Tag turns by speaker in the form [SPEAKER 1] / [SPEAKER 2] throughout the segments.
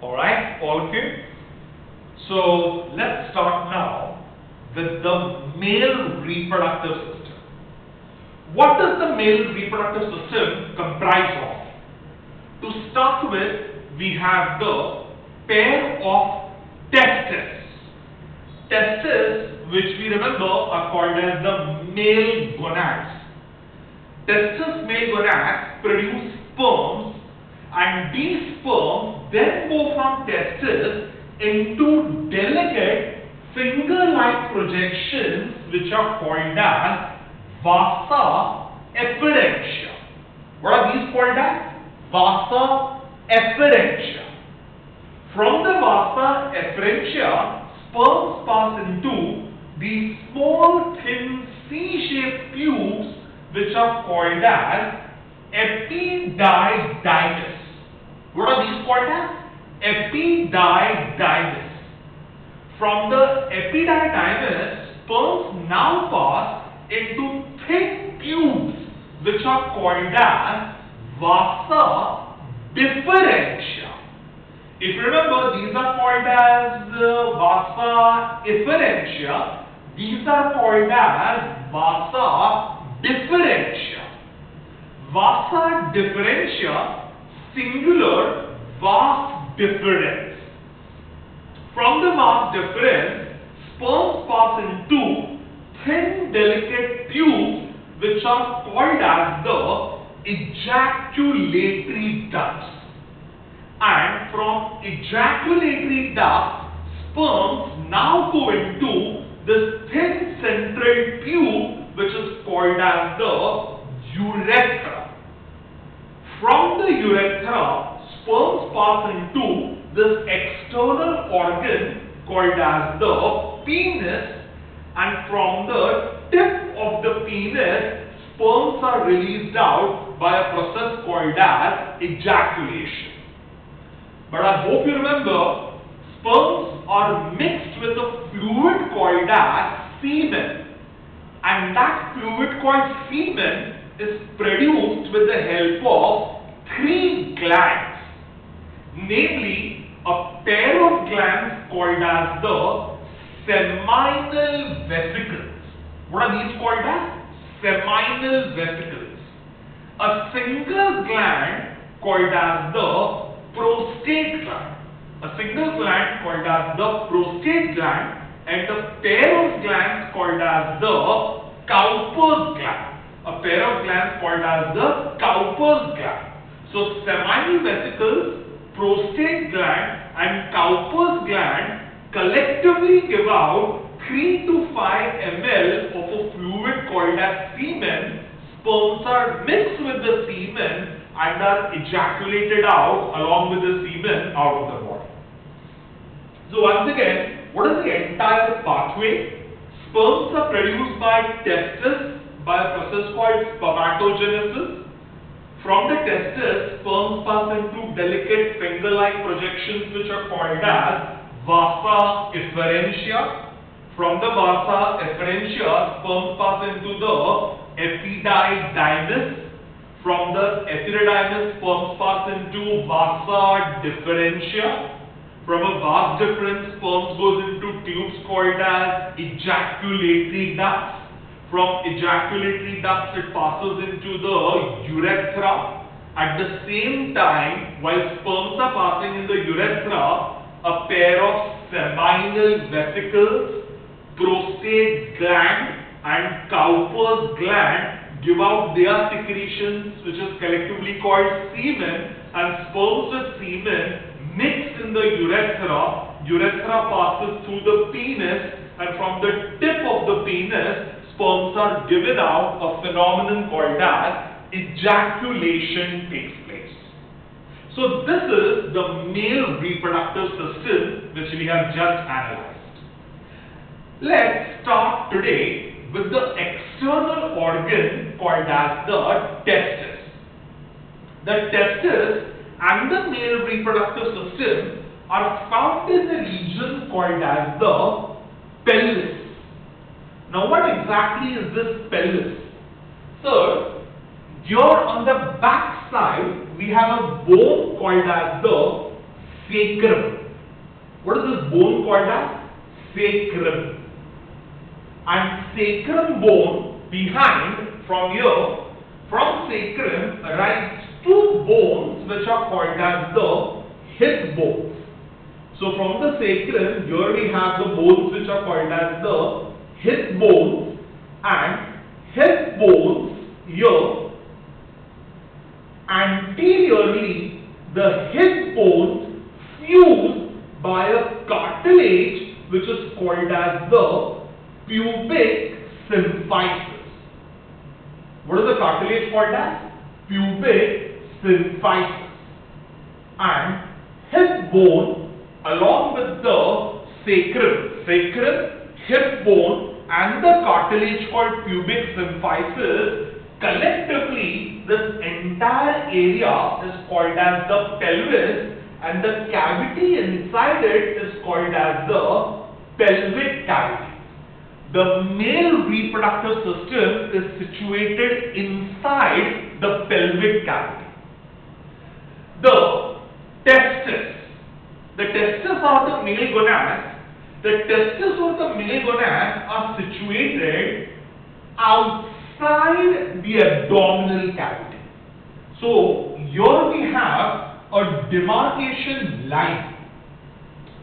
[SPEAKER 1] Alright, all of you? So let's start now with the male reproductive system. What does the male reproductive system comprise of? To start with, we have the pair of testes. Testes, which we remember are called as the male gonads. Testes male gonads produce sperms, and these sperms then go from testes into delicate finger-like projections which are called as vasa efferentia. What are these called as? Vasa efferentia. From the vasa efferentia, sperms pass into these small thin C-shaped tubes which are called as epididymis. What are these called as? Epididymis. From the epididymis, sperms now pass into thick tubes which are called as vasa differentia. If you remember, these are called as vasa efferentia. These are called as vasa differentia. Vasa differentia, singular, vas deferens. From the vas deferens, sperms pass into thin, delicate tubes which are called as the ejaculatory ducts. And from ejaculatory ducts, sperms now go into this thin central tube which is called as the urethra. From the urethra, sperms pass into this external organ called as the penis, and from the tip of the penis, sperms are released out by a process called as ejaculation. But I hope you remember, sperms are mixed with a fluid called as semen, and that fluid called semen is produced with the help of three glands, namely a pair of glands called as the seminal vesicles. What are these called as? Seminal vesicles. A single gland called as the prostate gland. A single gland called as the prostate gland, and a pair of glands called as the Cowper's gland. A pair of glands called as the Cowper's gland. So seminal vesicles, prostate gland, and Cowper's gland collectively give out 3 to 5 ml of a fluid called as semen. Sperms are mixed with the semen and are ejaculated out along with the semen out of the body. So once again, what is the entire pathway? Sperms are produced by testes by a process called spermatogenesis. From the testes, sperms pass into delicate finger-like projections which are called as vasa efferentia. From the vasa efferentia, sperms pass into the epididymis. From the epididymis, sperms pass into vasa differentia. From a vas deferens, sperms goes into tubes called as ejaculatory ducts. From ejaculatory ducts, it passes into the urethra. At the same time, while sperms are passing in the urethra, a pair of seminal vesicles, prostate gland, and Cowper's gland give out their secretions, which is collectively called semen, and sperms with semen mixed in the urethra. Urethra passes through the penis, and from the tip of the penis, sperms are given out. A phenomenon called as ejaculation takes place. So this is the male reproductive system which we have just analyzed. Let's start today with the external organ called as the testis. The testis and the male reproductive system are found in the region called as the pelvis. Now what exactly is this pelvis? So here on the back side we have a bone called as the sacrum. What is this bone called as? Sacrum. And sacrum bone behind, from here, from sacrum arise two bones which are called as the hip bones. So from the sacrum, here we have the bones which are called as the hip bones, and hip bones here. Anteriorly, the hip bones fuse by a cartilage which is called as the pubic symphysis. What is the cartilage called as? Pubic symphysis. And hip bone along with the sacrum, hip bone and the cartilage called pubic symphysis, collectively this entire area is called as the pelvis, and the cavity inside it is called as the pelvic cavity. The male reproductive system is situated inside the pelvic cavity. The testes. The testes are the male gonads. The testes of the male gonads are situated outside the abdominal cavity. So here we have a demarcation line.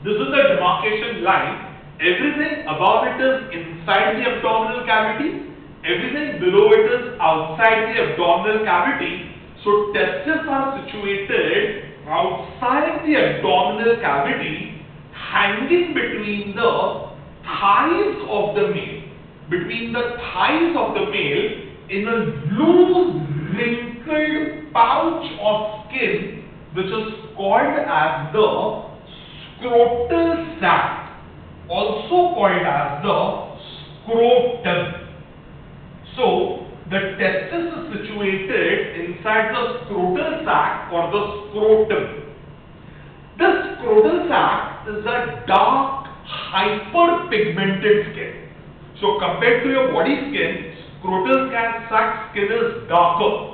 [SPEAKER 1] This is the demarcation line. Everything above it is inside the abdominal cavity, everything below it is outside the abdominal cavity. So testes are situated outside the abdominal cavity, hanging between the thighs of the male, in a loose wrinkled pouch of skin which is called as the scrotal sac, also called as the scrotum. So the testis is situated inside the scrotal sac or the scrotum. This scrotal sac is a dark, hyperpigmented skin. So compared to your body skin, scrotal sac skin is darker,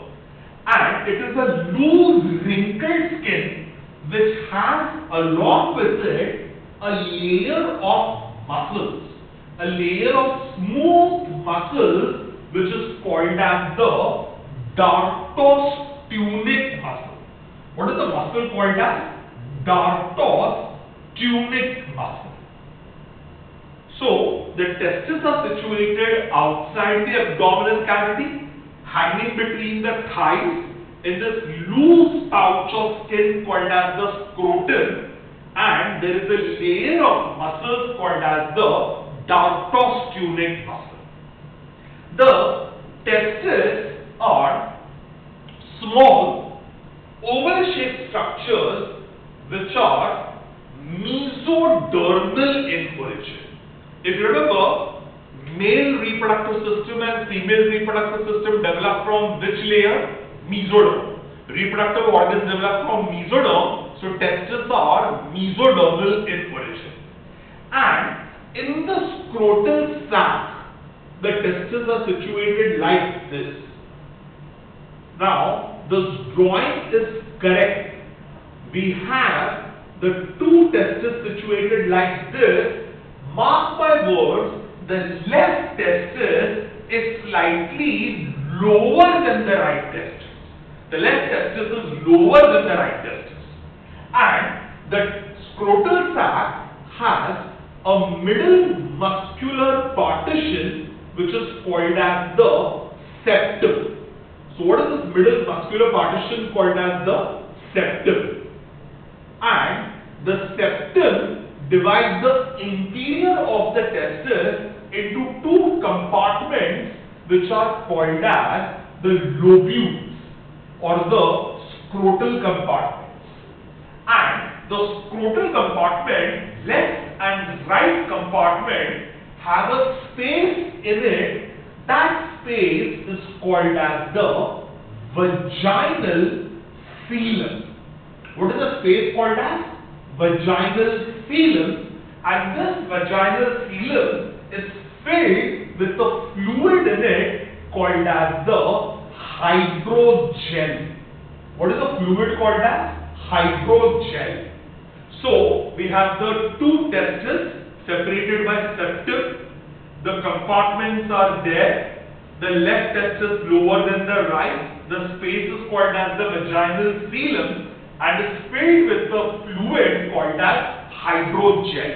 [SPEAKER 1] and it is a loose, wrinkled skin which has along with it a layer of muscles, a layer of smooth muscles which is called as the dartos tunic muscle. What is the muscle called as? Dartos tunic muscle. So the testes are situated outside the abdominal cavity, hanging between the thighs in this loose pouch of skin called as the scrotum, and there is a layer of muscles called as the dartos tunic muscle. The testes are small, oval-shaped structures which are mesodermal in origin. If you remember, male reproductive system and female reproductive system develop from which layer? Mesoderm. Reproductive organs develop from mesoderm, so testes are mesodermal in origin. And in the scrotal sac, the testes are situated like this. Now, this drawing is correct. We have the two testes situated like this. Mark my words, the left testis is slightly lower than the right testis. The left testis is lower than the right testis. And the scrotal sac has a middle muscular partition which is called as the septum. So what is this middle muscular partition called as the septum? And the septum divides the interior of the testis into two compartments which are called as the lobules or the scrotal compartments. And the scrotal compartment, left and right compartment, have a space in it. That space is called as the vaginal coelom. What is the space called as? Vaginal coelom. And this vaginal coelom is filled with a fluid in it called as the hydrogel. What is the fluid called as? Hydrogel. So we have the two testes separated by septum. The compartments are there. The left testis lower than the right. The space is called as the vaginal coelom and is filled with the fluid called as hydrogel.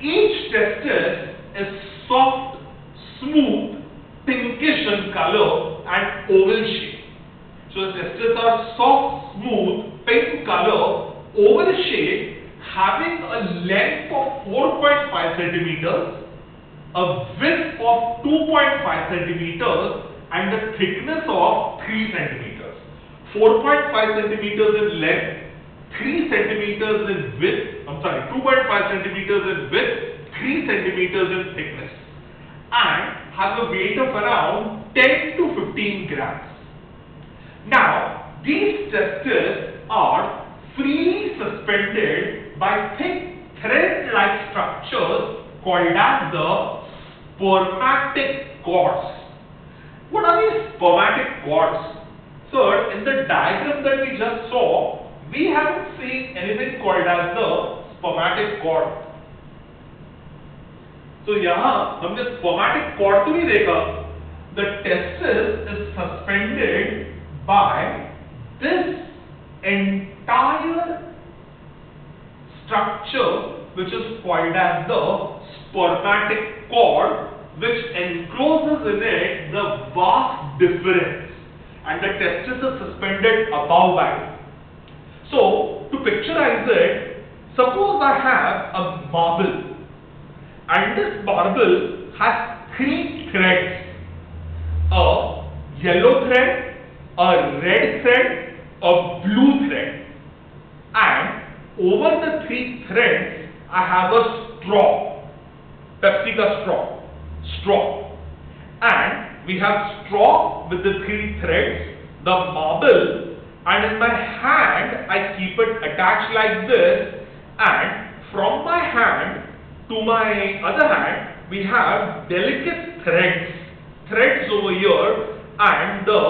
[SPEAKER 1] Each testis is soft, smooth, pinkish in color and oval shape. So the testes are soft, smooth, pink color, oval shape, having a length of 4.5 centimeters, a width of 2.5 centimeters, and a thickness of 3 centimeters. 4.5 centimeters in length, 3 centimeters in width, 2.5 centimeters in width, 3 centimeters in thickness, and has a weight of around 10 to 15 grams. Now, these testes are freely suspended by thick thread-like structures called as the spermatic cords. What are these spermatic cords? Sir, in the diagram that we just saw, we haven't seen anything called as the spermatic cord. So यहाँ हमने spermatic cord तो नहीं देखा. The testis is suspended by this entire structure which is called as the spermatic cord, which encloses in it the vas deferens, and the testis is suspended above by it. So, to picturize it, suppose I have a marble, and this marble has 3 threads: a yellow thread, a red thread, a blue thread, and over the 3 threads I have a straw, Pepsi ka straw, and we have straw with the 3 threads, the marble, and in my hand I keep it attached like this, and from my hand to my other hand we have delicate threads over here, and the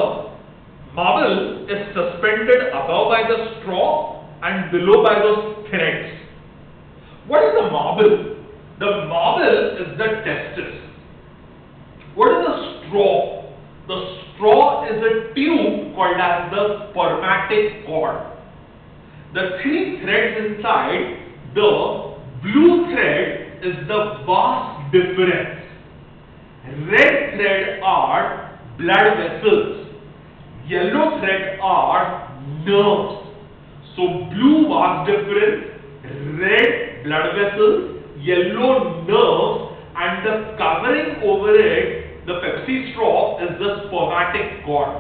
[SPEAKER 1] marble is suspended above by the straw and below by those threads. What is the marble? The marble is the testis. What is the straw? The straw is a tube called as the spermatic cord. The 3 threads inside, the blue thread is the vas deferens. Red thread are blood vessels. Yellow thread are nerves. So blue vas deferens, red blood vessels, yellow nerves, and the covering over it, the Pepsi straw, is the spermatic cord.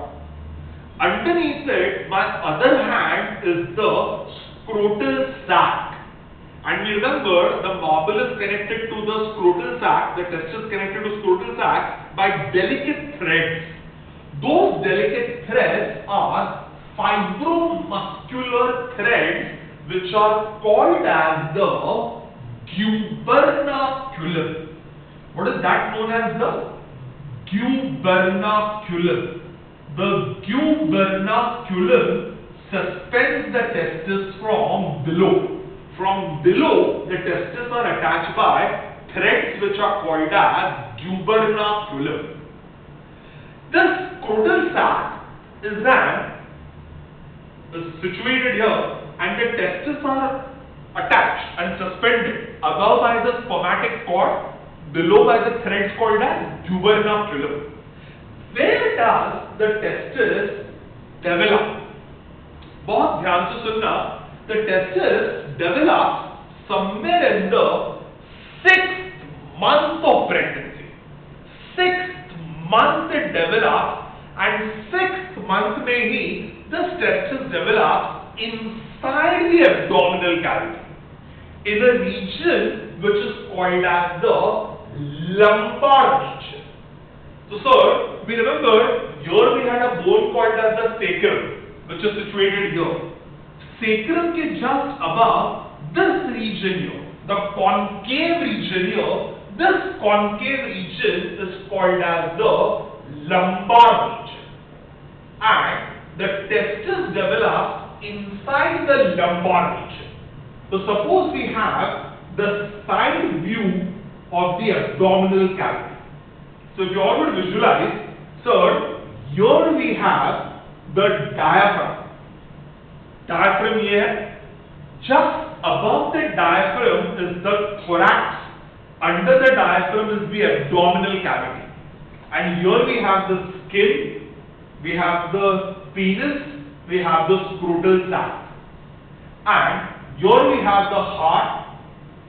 [SPEAKER 1] Underneath it, my other hand is the scrotal sac. And we remember the marble is connected to the scrotal sac, the testis is connected to scrotal sac by delicate threads. Those delicate threads are fibromuscular threads which are called as the gubernaculum. What is that known as? The gubernaculum. The gubernaculum suspends the testis from below. From below, the testes are attached by threads which are called as gubernaculum. This scrotal sac is situated here, and the testes are attached and suspended above by the spermatic cord, below by the threads called as gubernaculum. Where does the testis develop? बहुत ध्यान से सुनना. The testis develops somewhere in the 6th month of pregnancy. 6th month it develops, and 6th month में ही this testis develops inside the abdominal cavity, in a region which is called as the lumbar region. So sir, we remember here we had a bone called as the sacrum, which is situated here. Sacrum ke just above this region here, the concave region here, this concave region is called as the lumbar region, and the testis develops inside the lumbar region. So suppose we have the side view of the abdominal cavity. So if you all would visualize, sir, here we have the diaphragm. Diaphragm here. Just above the diaphragm is the thorax. Under the diaphragm is the abdominal cavity. And here we have the skin, we have the penis, we have the scrotal sac. And here we have the heart,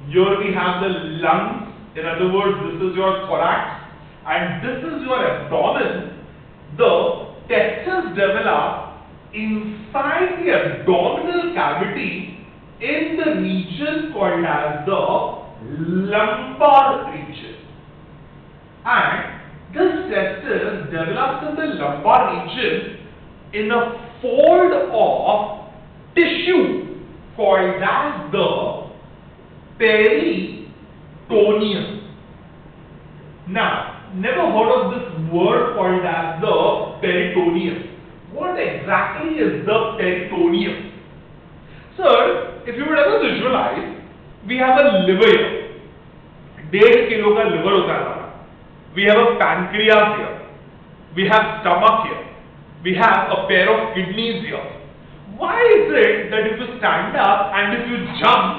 [SPEAKER 1] here we have the lungs. In other words, this is your thorax and this is your abdomen. The testes develop inside the abdominal cavity in the region called as the lumbar region. And this testis develops in the lumbar region in a fold of tissue called as the peritoneum. Now, never heard of this word called as the peritoneum. What exactly is the peritoneum? Sir, if you would ever visualize, we have a liver here. 1.5 kilo का liver होता है हमारा. We have a pancreas here. We have stomach here. We have a pair of kidneys here. Why is it that if you stand up and if you jump,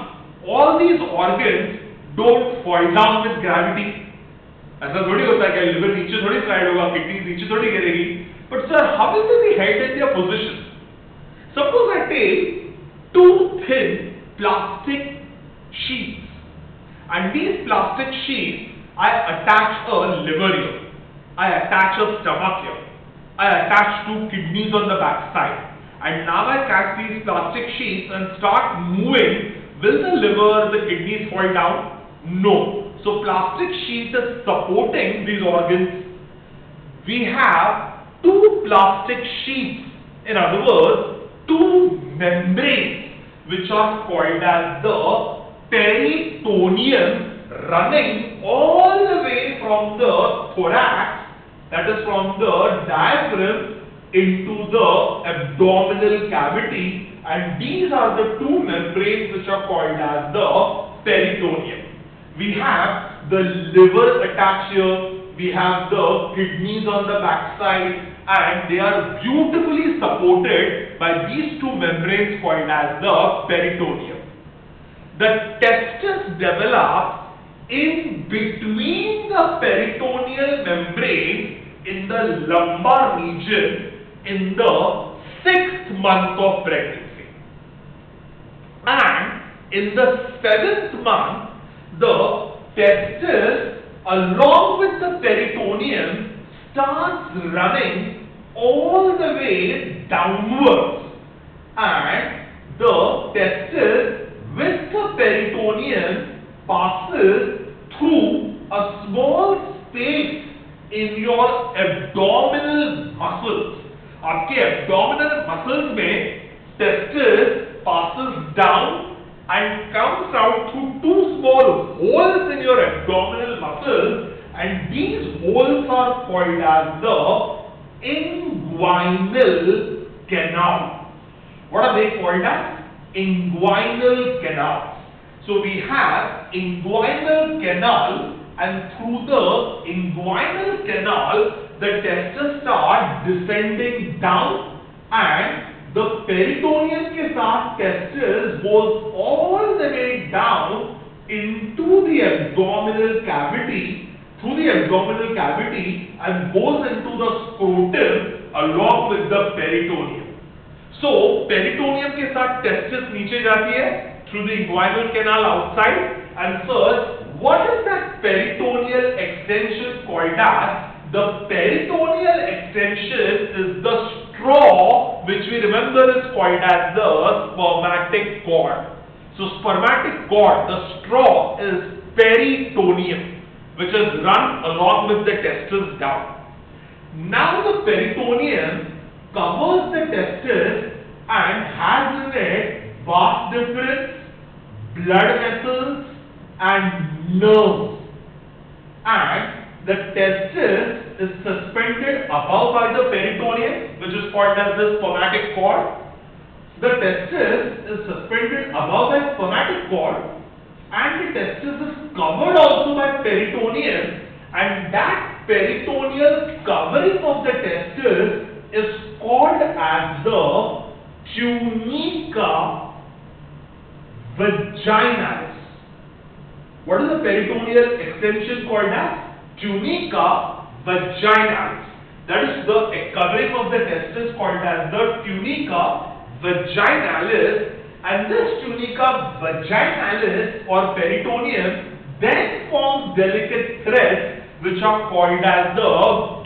[SPEAKER 1] all these organs don't fall down with gravity? ऐसा थोड़ी होता है कि liver नीचे थोड़ी slide होगा, kidneys नीचे थोड़ी गिरेगी. But sir, how will they be held in their position? Suppose I take two thin plastic sheets, and these plastic sheets I attach a liver here, I attach a stomach here, I attach two kidneys on the back side, and now I catch these plastic sheets and start moving. Will the liver, the kidneys fall down? No. So plastic sheet is supporting these organs. We have two plastic sheets, in other words, two membranes, which are called as the peritoneum, running all the way from the thorax, that is from the diaphragm, into the abdominal cavity, and these are the two membranes which are called as the peritoneum. We have the liver attached here, we have the kidneys on the back side, and they are beautifully supported by these two membranes called as the peritoneum. The testes develop in between the peritoneal membrane in the lumbar region in the 6th month of pregnancy. And in the 7th month, the testis along with the peritoneum starts running all the way downwards, and the testis with the peritoneum passes through a small space in your abdominal muscles. आपके abdominal muscles में testis passes down and comes out through two small holes in your abdominal muscles, and these holes are called as the inguinal canal. What are they called as? Inguinal canals. So we have inguinal canal, and through the inguinal canal the testes start descending down, and the peritoneum के साथ testis goes all the way down into the abdominal cavity, through the abdominal cavity, and goes into the scrotum along with the peritoneum. So peritoneum के साथ testis नीचे जाती है through the inguinal canal outside, and first, what is that peritoneal extension called as? The peritoneal extension is the straw, which we remember is called as the spermatic cord. So spermatic cord, the straw is peritoneum, which is run along with the testis down. Now the peritoneum covers the testis and has in it vas deferens, blood vessels, and nerves. And the testis is suspended above by the peritoneum, which is called as the spermatic cord. the testis is suspended above by spermatic cord, and the testis is covered also by peritoneum, and that peritoneal covering of the testis is called as the tunica vaginalis. What is the peritoneal extension called as? Tunica vaginalis. That is the covering of the testis called as the tunica vaginalis, and this tunica vaginalis or peritoneum then forms delicate threads which are called as the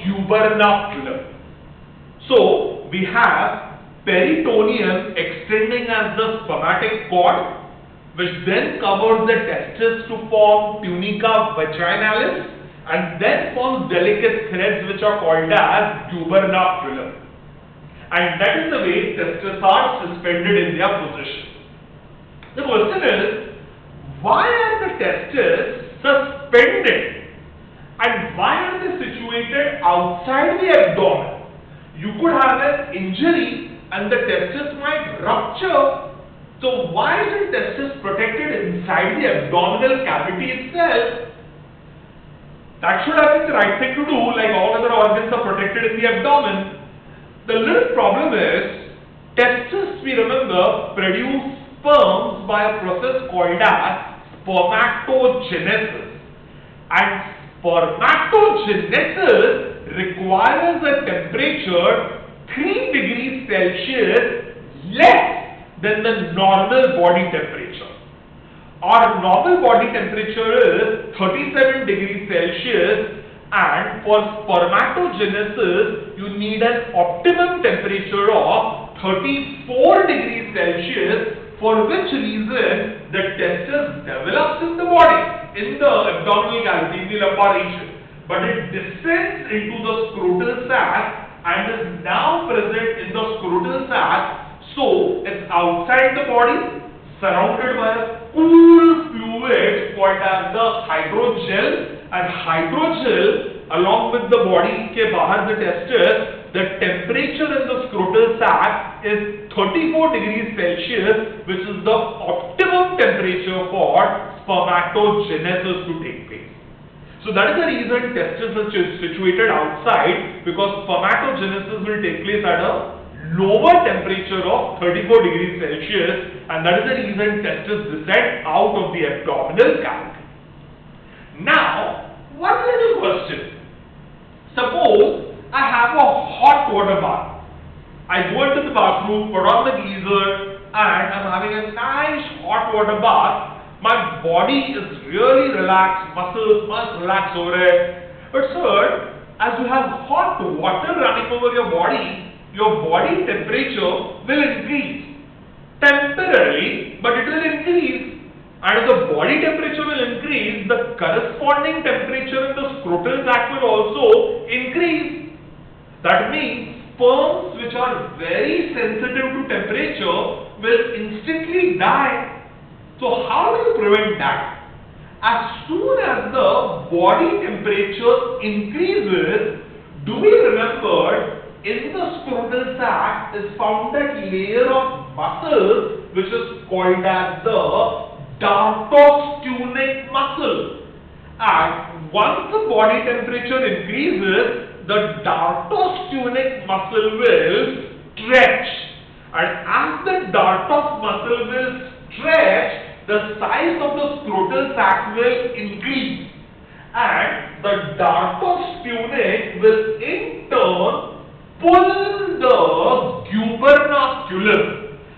[SPEAKER 1] gubernaculum. So we have peritoneum extending as the spermatic cord, which then covers the testis to form tunica vaginalis, and then forms delicate threads which are called as gubernaculum. And that is the way testes are suspended in their position. The question is, why are the testes suspended, and why are they situated outside the abdomen? You could have an injury and the testis might rupture. So why is the testis protected inside the abdominal cavity itself? That should have been the right thing to do, like all other organs are protected in the abdomen. The little problem is, testes, we remember, produce sperms by a process called as spermatogenesis. And spermatogenesis requires a temperature 3 degrees Celsius less than the normal body temperature. Our normal body temperature is 37 degrees Celsius, and for spermatogenesis you need an optimum temperature of 34 degrees Celsius, for which reason the testis develops in the body, in the abdominal cavity, in the lumbar region, but it descends into the scrotal sac and is now present in the scrotal sac. So it's outside the body, surrounded by a cool fluid called as the hydrogel, and hydrogel along with the body ke bahar the testis, the temperature in the scrotal sac is 34 degrees Celsius, which is the optimum temperature for spermatogenesis to take place. So that is the reason testis are situated outside, because spermatogenesis will take place at a lower temperature of 34 degrees Celsius, and that is the reason testis descend out of the abdominal cavity. Now, one little question. Suppose I have a hot water bath. I go into the bathroom, put on the geyser, and I'm having a nice hot water bath. My body is really relaxed, muscles must relax over it. But sir, as you have hot water running over your body temperature will increase. Temporarily, but it will increase. And if the body temperature will increase, the corresponding temperature in the scrotal sac will also increase. That means sperms which are very sensitive to temperature will instantly die. So how do you prevent that? As soon as the body temperature increases, do we remember in the scrotal sac is found that layer of muscle which is called as the dartos tunic muscle, and once the body temperature increases, the dartos tunic muscle will stretch, and as the dartos muscle will stretch, the size of the scrotal sac will increase, and the dartos tunic will in turn pull the gubernaculum,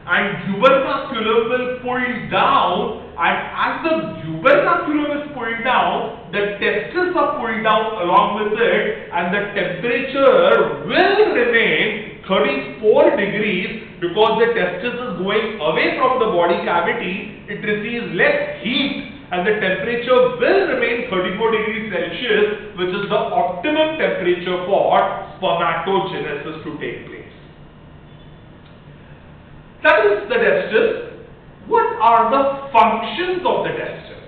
[SPEAKER 1] and gubernaculum will pull down, and as the gubernaculum is pulled down, the testes are pulled down along with it, and the temperature will remain 34 degrees, because the testis is going away from the body cavity, it receives less heat, and the temperature will remain 34 degrees Celsius, which is the optimum temperature for spermatogenesis to take place. That is the testis. What are the functions of the testis?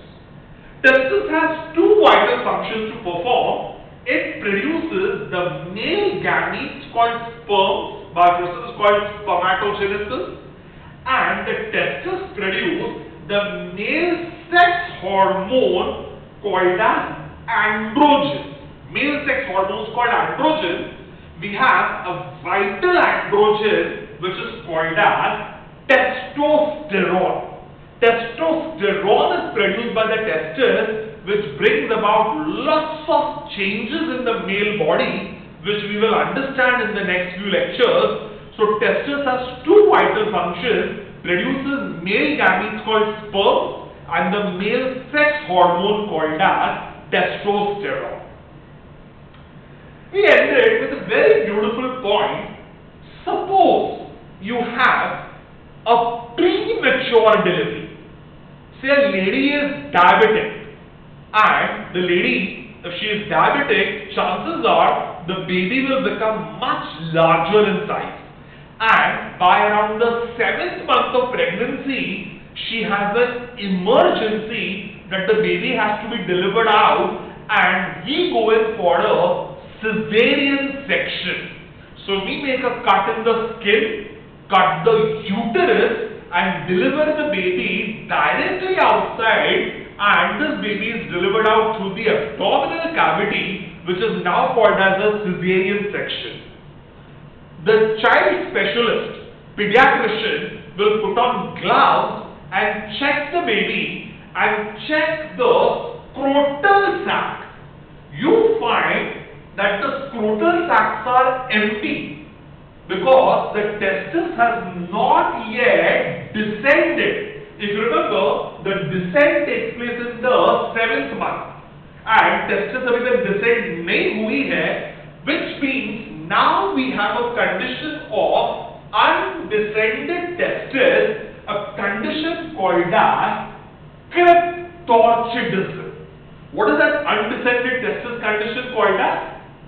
[SPEAKER 1] Testis has two vital functions to perform. It produces the male gametes called sperm by a process called spermatogenesis, testes produce the male sex hormone called as androgen. Male sex hormone is called androgen. We have a vital androgen which is called as testosterone. Testosterone is produced by the testes, which brings about lots of changes in the male body, which we will understand in the next few lectures. So testis has two vital functions: produces male gametes called sperm and the male sex hormone called as testosterone. We ended with a very beautiful point. Suppose you have a premature delivery. Say a lady is diabetic, and the lady, if she is diabetic, chances are the baby will become much larger in size. And by around the 7th month of pregnancy, she has an emergency that the baby has to be delivered out, and we go in for a cesarean section. So we make a cut in the skin, cut the uterus, and deliver the baby directly outside, and this baby is delivered out through the abdominal cavity, which is now called as a cesarean section. The child specialist, pediatrician, will put on gloves and check the baby and check the scrotal sac. You find that the scrotal sacs are empty because the testis has not yet descended. If you remember, the descent takes place in the 7th month, and testis abhi tak descend nahi hui hai, which means now we have a condition of undescended testis, a condition called as Cryptorchidism. What is that undescended testis condition called as?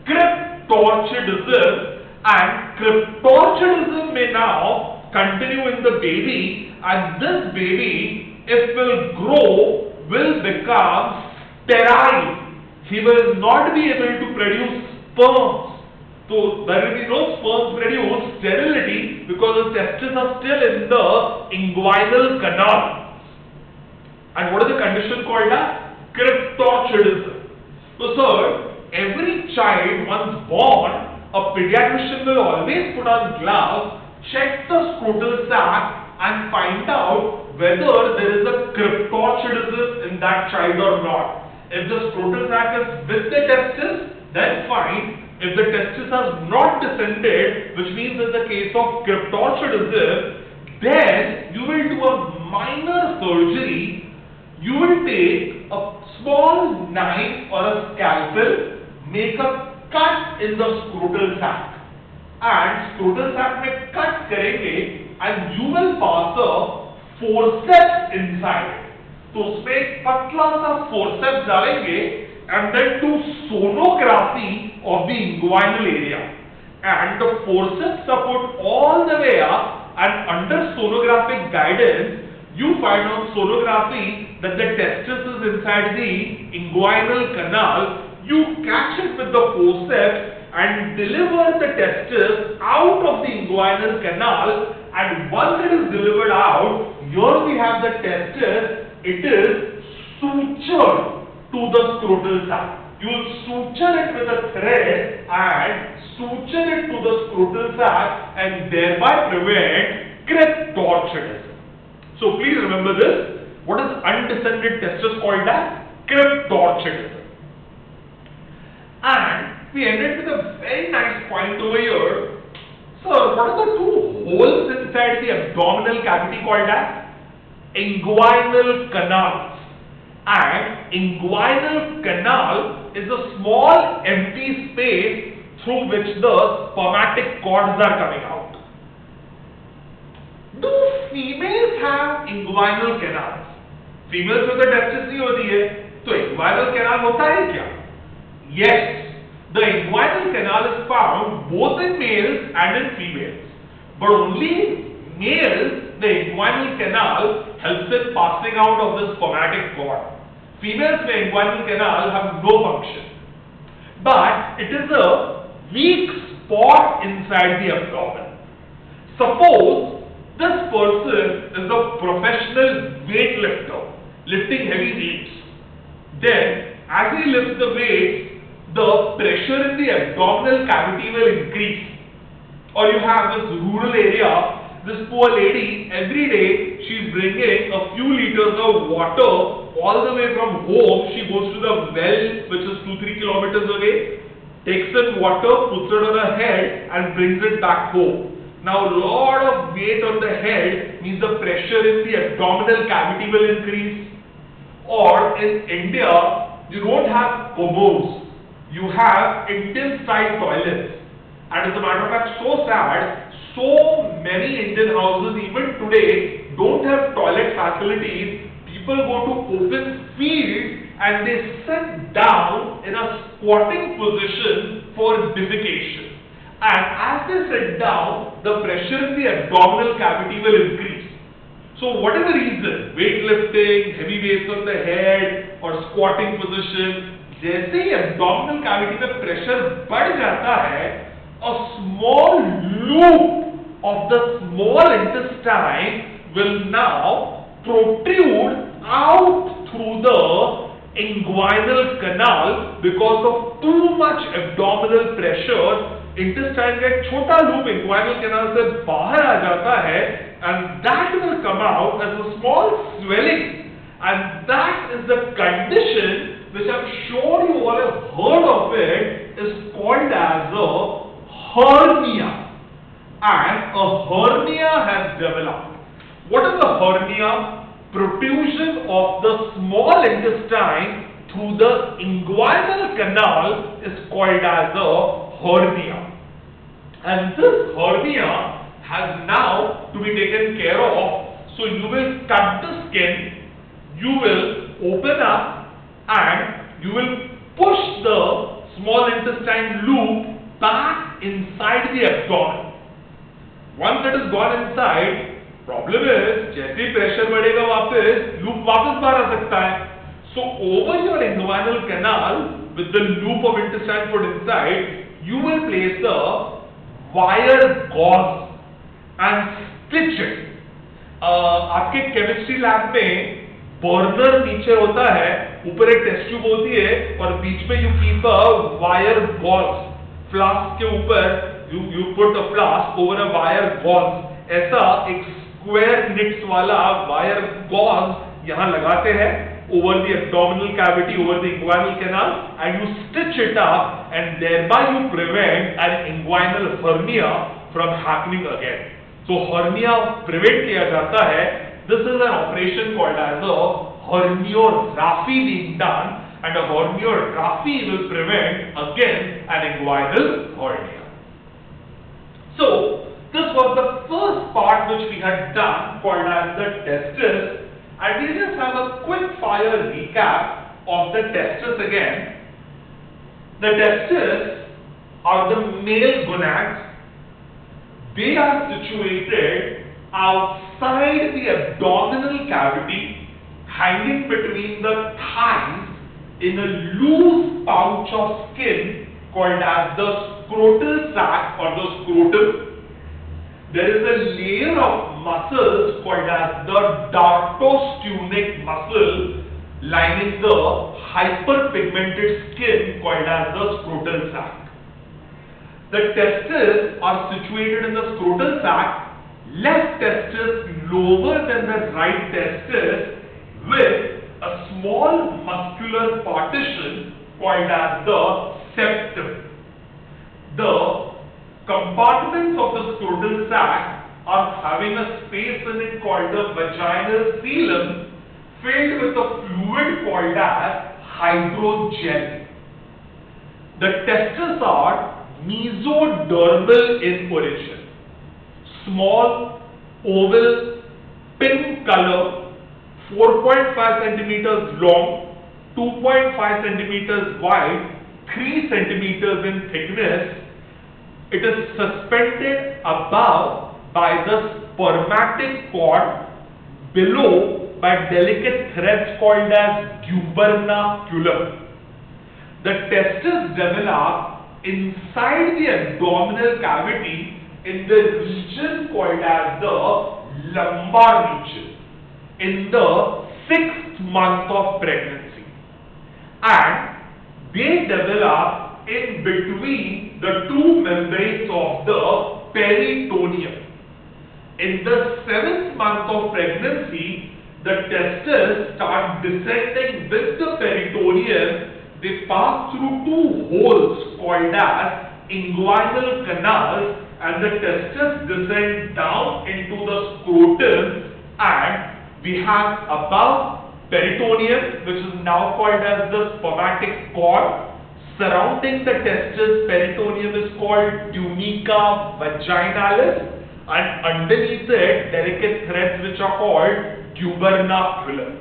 [SPEAKER 1] Cryptorchidism. And Cryptorchidism may now continue in the baby, and this baby, if will grow, will become sterile. He will not be able to produce sperms. So there will be no sperms produced, sterility, because the testes are still in the inguinal canal. And what is the condition called as? Cryptorchidism. So sir, every child once born, a pediatrician will always put on gloves, check the scrotal sac and find out whether there is a cryptorchidism in that child or not. If the scrotal sac is with the testis, then fine. If the testis has not descended, which means in the case of cryptorchidism, then you will do a minor surgery. You will take a small knife or a scalpel, make a cut in the scrotal sac, and scrotal sac में cut करेंगे, and you will pass a forceps inside. तो उसमें एक पतला सा forceps डालेंगे, and then do sonography of the inguinal area, and the forceps are put all the way up, and under sonographic guidance you find on sonography that the testis is inside the inguinal canal. You catch it with the forceps and deliver the testis out of the inguinal canal, and once it is delivered out, here we have the testis. It is sutured to the scrotal sac. You will suture it with a thread and suture it to the scrotal sac, and thereby prevent cryptorchidism. So please remember this. What is undescended testis called as? Cryptorchidism. And we ended with a very nice point over here. Sir, what are the two holes inside the abdominal cavity called as? Inguinal canals. And inguinal canal is a small empty space through which the spermatic cords are coming out. Do females have inguinal canals? Females में तो testis नहीं होती है, तो inguinal canal होता है क्या? Yes, the inguinal canal is found both in males and in females, but only in males the inguinal canal helps in passing out of the spermatic cord. Females में inguinal canal have no function, but it is a weak spot inside the abdomen. Suppose this person is a professional weightlifter, lifting heavy weights. Then, as he lifts the weight, the pressure in the abdominal cavity will increase. Or you have this rural area, this poor lady, every day she's bringing a few liters of water all the way from home. She goes to the well, which is 2-3 kilometers away, takes in water, puts it on her head and brings it back home. Now, a lot of weight on the head means the pressure in the abdominal cavity will increase. Or in India, you don't have commodes, you have Indian-style toilets. And as a matter of fact, so sad, so many Indian houses even today don't have toilet facilities. People go to open fields and they sit down in a squatting position for defecation. And as they sit down, the pressure in the abdominal cavity will increase. So whatever reason, weightlifting, heavy weights on the head or squatting position, जैसे ही abdominal cavity में pressure बढ़ जाता है, a small loop of the small intestine will now protrude out through the inguinal canal because of too much abdominal pressure. Intestine का एक छोटा loop inguinal canal से बाहर आ जाता है, and that will come out as a small swelling, and that is the condition which I'm sure you all have heard of it, is called as a hernia. And a hernia has developed. What is a hernia? Protrusion of the small intestine through the inguinal canal is called as a hernia. And this hernia has now to be taken care of. So you will cut the skin, you will open up, and you will push the small intestine loop back inside the abdomen. Once it has gone inside, problem is जैसे pressure बढ़ेगा वापस loop वापस बाहर आ सकता है. So over your inguinal canal with the loop of intestine put inside, you will place a wire gauze and stitch it. आपके chemistry lab में burner नीचे होता है, ऊपर एक टेस्ट ट्यूब होती है और बीच में you keep a wire gauze. Flask के ऊपर you put a flask over a wire gauze. ऐसा एक square knits वाला wire gauze यहाँ लगाते हैं over the abdominal cavity, over the inguinal canal, and you stitch it up, and thereby you prevent an inguinal hernia from happening again. So hernia prevent किया जाता है. This is an operation called as a herniorrhaphy being done, and a herniorrhaphy will prevent again an inguinal hernia. So this was the first part which we had done called as the testis, and we'll just have a quick fire recap of the testis again. The testes are the male gonads. They are situated outside the abdominal cavity, hanging between the thighs in a loose pouch of skin called as the scrotal sac or the scrotum. There is a layer of muscles called as the dartostunic muscle lining the hyperpigmented skin called as the scrotal sac. The testes are situated in the scrotal sac, left testis lower than the right testis with a small muscular partition called as the septum. The compartments of the scrotal sac are having a space in it called the vaginal coelom filled with a fluid called as hydrogel. The testes are mesodermal in origin. Small, oval, pink color, 4.5 centimeters long, 2.5 centimeters wide, 3 centimeters in thickness. It is suspended above by the spermatic cord, below by delicate threads called as gubernaculum. The testes develop inside the abdominal cavity in the region called as the lumbar region in the 6th month of pregnancy, and they develop in between the two membranes of the peritoneum. In the 7th month of pregnancy, the testes start descending with the peritoneum. They pass through two holes called as inguinal canals, and the testes descend down into the scrotum, and we have above peritoneum, which is now called as the spermatic cord. Surrounding the testis peritoneum is called tunica vaginalis, and underneath it delicate threads which are called tubernaculum.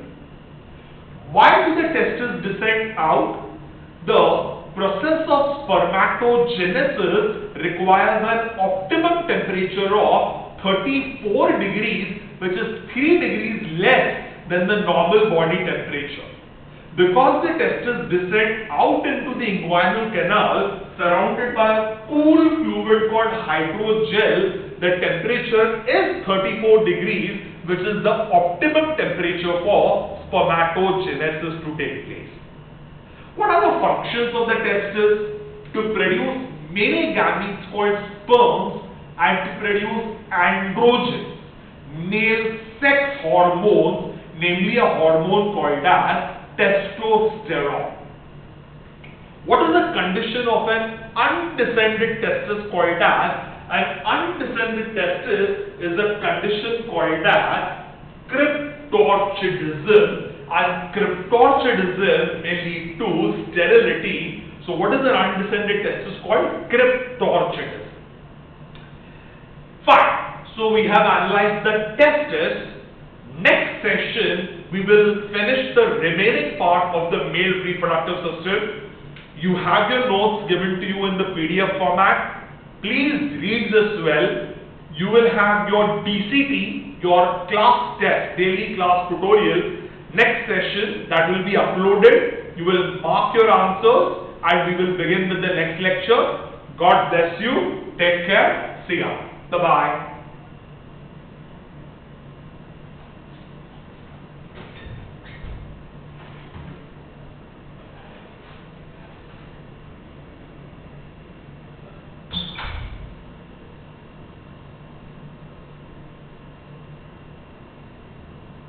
[SPEAKER 1] Why do the testes descend out? The process of spermatogenesis requires an optimum temperature of 34 degrees, which is 3 degrees less than the normal body temperature. Because the testes descend out into the inguinal canal surrounded by a cool fluid called hydrogel, the temperature is 34 degrees, which is the optimum temperature for spermatogenesis to take place. What are the functions of the testes? To produce many gametes called sperms and to produce androgens, male sex hormones, namely a hormone called as testosterone. What is the condition of an undescended testis called as? An undescended testis is a condition called as Cryptorchidism, and Cryptorchidism may lead to sterility. So what is an undescended testis called? Cryptorchidism. Fine. So we have analyzed the testis. Next session we will finish the remaining part of the male reproductive system. You have your notes given to you in the PDF format. Please read this well. You will have your DCT, your class test, daily class tutorial. Next session that will be uploaded. You will mark your answers and we will begin with the next lecture. God bless you. Take care. See ya. Bye-bye.